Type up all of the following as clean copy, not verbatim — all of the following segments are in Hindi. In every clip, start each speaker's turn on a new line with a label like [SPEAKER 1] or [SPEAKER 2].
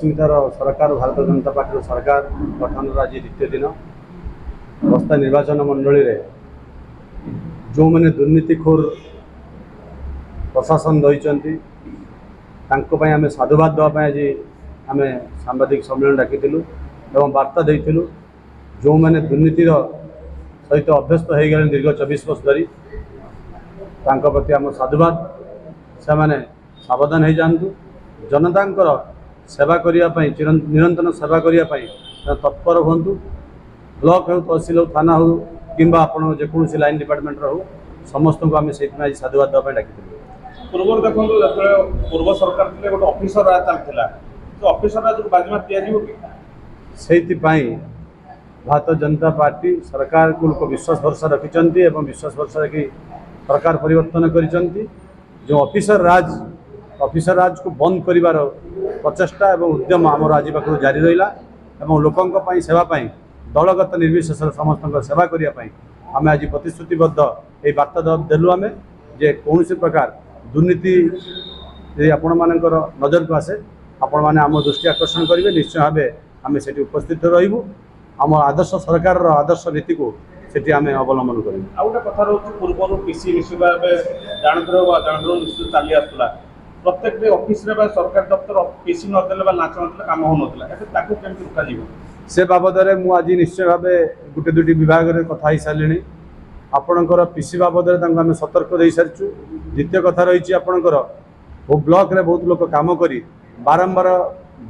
[SPEAKER 1] स्मितार सरकार भारतीय जनता पार्टी सरकार गठन आज द्वितीय दिन बस्ता निर्वाचन मंडली रे जो मैंने दुर्नीतिखोर प्रशासन रही आम साधुवाद देवाई आज आम सांबादिक सम्मेलन डाकिलु एवं वार्ता देलु जो मैंने दुर्नीतिर सहित अभ्यस्त हो गए दीर्घ 24 वर्ष धरी प्रति आम साधुवाद से मैंने सावधान हो जातु जनता सेवा करने निरंतर सेवा करने तत्पर हूँ ब्लॉक हो तहसिल हो थाना हो कि जेकोसी लाइन डिपार्टमेंट हो समस्त को आम से आज साधुवाद देवाई डाकी
[SPEAKER 2] पूर्व देखो पूर्व सरकार गोटे ऑफिसर राज चलता तो ऑफिसर राज बाजीमात
[SPEAKER 1] से भारतीय जनता पार्टी सरकार को लोक विश्वास भरसा रखिंट विश्वास भरसा रखी सरकार परिवर्तन कर जो ऑफिसर राज को बंद कर प्रचेषा और उद्यम आमर आज पाखु जारी रहा लोकों सेवाई दलगत निर्विशेष समस्त सेवा करने आम आज प्रतिश्रुतिबद्ध ये वार्ता देलु आम जे कौन प्रकार दुर्नीति आपण मान नजर को आसे आपण मैंने आम दृष्टि आकर्षण करेंगे निश्चय भाव आम से उपस्थित रही आम आदर्श सरकार आदर्श नीति को से आम अवलम्बन करें।
[SPEAKER 2] आ गोटे कथा रोच पूर्व पीसी निश्चित भाव जानते निश्चित चली आसला प्रत्येक ऑफिस रे सरकार दफ्तर पीसी नदेले लाच नदेले काम हो रोका
[SPEAKER 1] से बाबद में आज निश्चय भाव गोटे दुटी विभाग में कथा हो सारे आपणकर पीसी बाबद आम सतर्क दे सारी द्वितीय कथा रही आपणकर वो ब्लॉक रे बहुत लोग काम करी बारंबार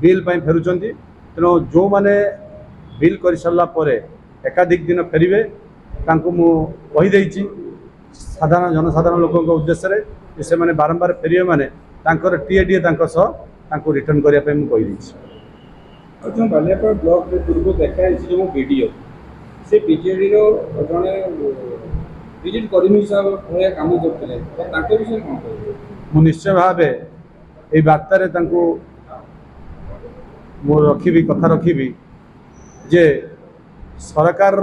[SPEAKER 1] बिल फेरुंच तेणु जो मैंने बिल कर सारा पर एकाधिक दिन फेरवे मुझे साधारण जनसाधारण लोक उद्देश्य से मैंने बारंबार फेरवे मैंने टीए रिटर्न करने
[SPEAKER 3] जो बालियापाड़ ब्लॉक पूर्व देखा जो बीडीओ से बीजेडी जड़े विजिट कर्मी हिसाब से काम करते विषय कौन
[SPEAKER 1] निश्चय भाव ये वार्तार रखी कथा रखी जे सरकार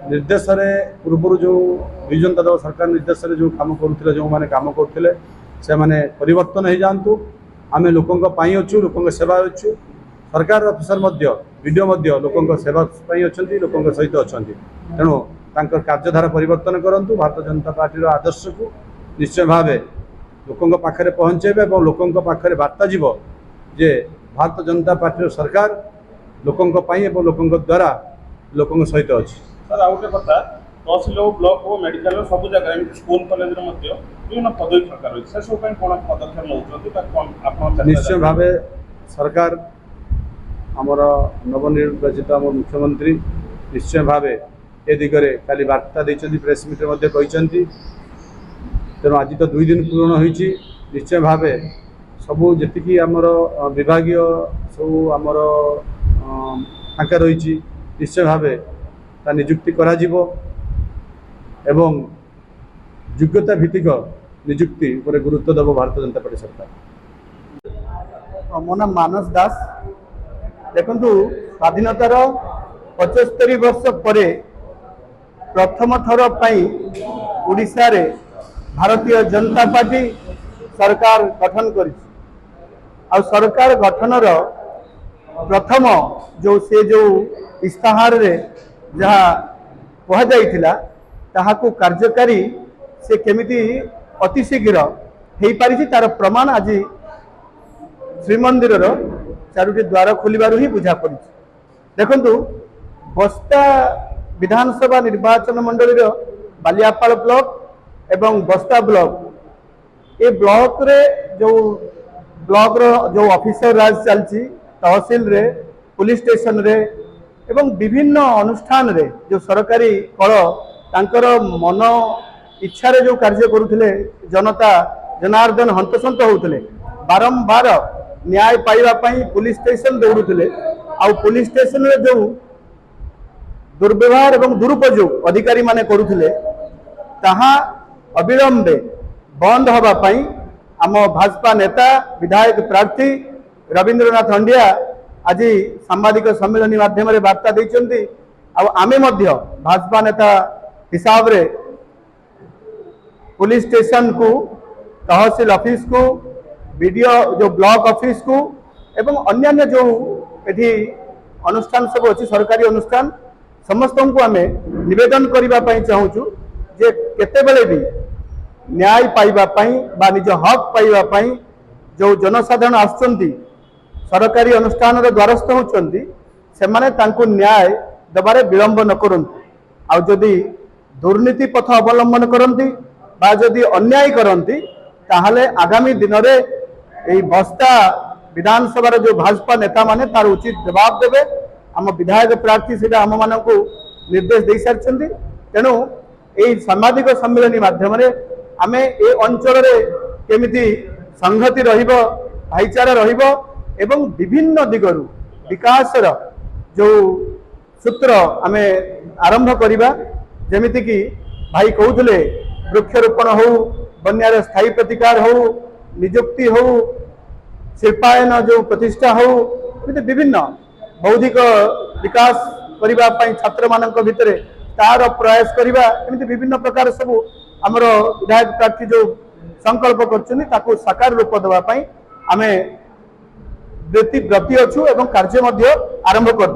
[SPEAKER 1] निर्देश पूर्व जो विजु जनता दल सरकार निर्देश जो काम करुले जो मैंने काम करुले से मैंने परिवर्तन हो जातु आम लोकों अच्छु लोकों सेवा अच्छु सरकार अफिसर वीडियो लोकों सेवा अच्छा लोकों सहित अच्छा तेणु कार्यधारा परिवर्तन करूँ भारतीय जनता पार्टी आदर्श को निश्चय भाव लोकों पाखे पहुँचे और लोकों पाखे वार्ता जीव जे भारतीय जनता पार्टी सरकार लोकों लोकों द्वारा लोकों सहित अच्छी।
[SPEAKER 2] सर आ गए कथा तहसिल हो ब्लॉक हो मेडिकल हो सब जगह स्कूल कॉलेज विभिन्न पदवी सरकार से सब कौन पदक्षेप
[SPEAKER 1] निश्चय भाव सरकार आमर नवनिर्वाचित आम मुख्यमंत्री निश्चय भाव ए दिगरे खाली वार्ता देते प्रेस मीट कहते तेणु आज तो 2 दिन पूर्ण होती निश्चय भाव सबू जी आमर विभागीय सब आमर फाँका रही निश्चय भाव निजुक्ति करा एवं योग्यता भित्तिक निजुक्ति पर गुरुत्व देव भारतीय जनता पार्टी सरकार।
[SPEAKER 4] मो नाम मानस दास देखु स्वाधीनतार 75 वर्ष पर प्रथम थर उड़ीसा रे भारतीय जनता पार्टी सरकार गठन कर सरकार गठनर प्रथम जो से जो इस्ताहार रे जहाँ कहुला ताहाकू कार्यकारी से केमिति अति शीघ्र हो पारि तार प्रमाण आज श्रीमंदिर 4टी द्वार खोलू ही बुझा पड़ी। देखु बस्ता विधानसभा निर्वाचन मंडली बालियापाड़ ब्लॉक एवं बस्ता ब्लॉक ये ब्लॉक रे जो ब्लॉक रो जो ऑफिसर राज चलती तहसिल रे पुलिस स्टेशन रे एवं विभिन्न अनुष्ठान रे जो सरकारी कल तांकर मन इच्छा रे जो कार्य करुले जनता जनार्दन हंतसंत होते बारंबार न्याय पाइबापी पुलिस स्टेशन दौड़ुले आ पुलिस स्टेशन रे जो दुर्व्यवहार एवं दुरुपयोग अधिकारी माने करुले ताहा अविलंबे बंद होगापाई आम भाजपा नेता विधायक प्रार्थी रविंद्रनाथ हंडिया आज सांबादिक सम्मेलन माध्यम वार्ता देते आमे भाजपा नेता हिसाब रे पुलिस स्टेशन को तहसील ऑफिस को वीडियो जो ब्लॉक ऑफिस को एवं अन्यान्य जो एठी अनुष्ठान सब अच्छी सरकारी अनुष्ठान समस्त को आम नवेदन करने चाहूँ जे केतेबेले भी न्याय पाइबापी बा निज हक पाइबापी जो जनसाधारण आसुचंती सरकारी अनुष्ठान द्वारस्थ होती से न्याय देवारे विलंब न करंतु आ जदि दुर्नीति पथ अवलंबन करती बा जदि अन्याय करती ताहले आगामी दिन में यही बस्ता विधानसभा जो भाजपा नेता माने तार उचित जवाब देवे आम विधायक प्रार्थी से आम मान निर्देश दे सारी तेणु यही सांबादिक सम्मेलन माध्यम आम ए अंचल केमिति संहति रहिबो भाईचारा रहिबो एवं विभिन्न दिगरु विकासर जो सूत्र आम आरंभ करवा जमिति कि भाई कहते वृक्षरोपण हो बन्यार स्थायी प्रतिकार हो निजुक्ति हो शिल्पायन जो प्रतिष्ठा हो विभिन्न बौद्धिक विकास करने छात्र मान भितर तार प्रयास करवा एमती विभिन्न प्रकार सब आमर विधायक प्रार्थी जो संकल्प कर साकार रूप देवाई आम ब्रती अच्छु एवं कार्य आरंभ कर